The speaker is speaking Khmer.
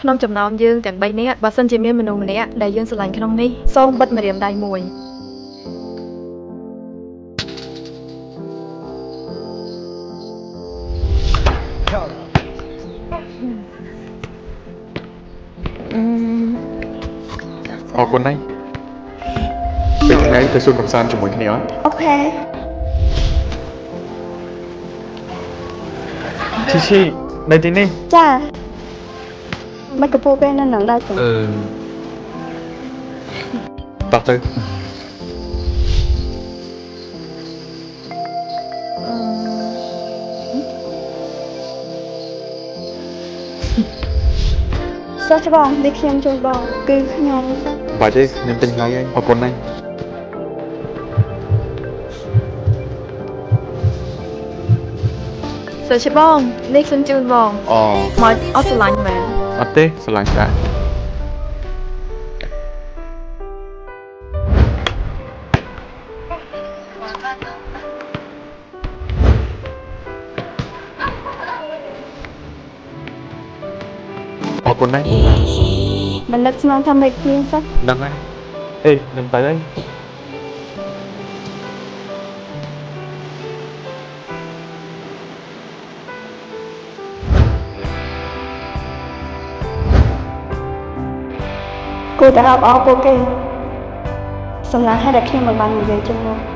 ក្នុងចំណោមយើងទាំង3នាក់បើសិនជាមានមនុស្សម្នាក់ដែលយើងស្រឡាញ់ក្នុងនេះសូមបិទម្រាមដៃមួយអរគុណណាស់ពេលថ្ងៃទៅសួនកំសាន្តជាមួយគ្នាអត់ អូខេ ឈីនៅទីនេះ ចាមិនកំពុងពេលនៅនឹងដែរទេ តោះទៅ សោះច្បងនេះខ្ញុំជួយបងគឺខ្ញុំ បាច់ទេខ្ញុំទិញថ្ងៃហើយអរគុណណាស់ សុខបងនេះខ្ញុំជូនបង អូ មកអត់ស្រឡាញ់មែន អត់ទេស្រឡាញ់ដែរអរគុណណាស់ មិននឹកស្មានថាមិនឃើញសោះ ដឹងហើយអេខ្ញុំទៅហើយ គួរតែរាប់អរពួកគេសម្រាប់ឲ្យតែខ្ញុំមិនបាននិយាយចឹងមក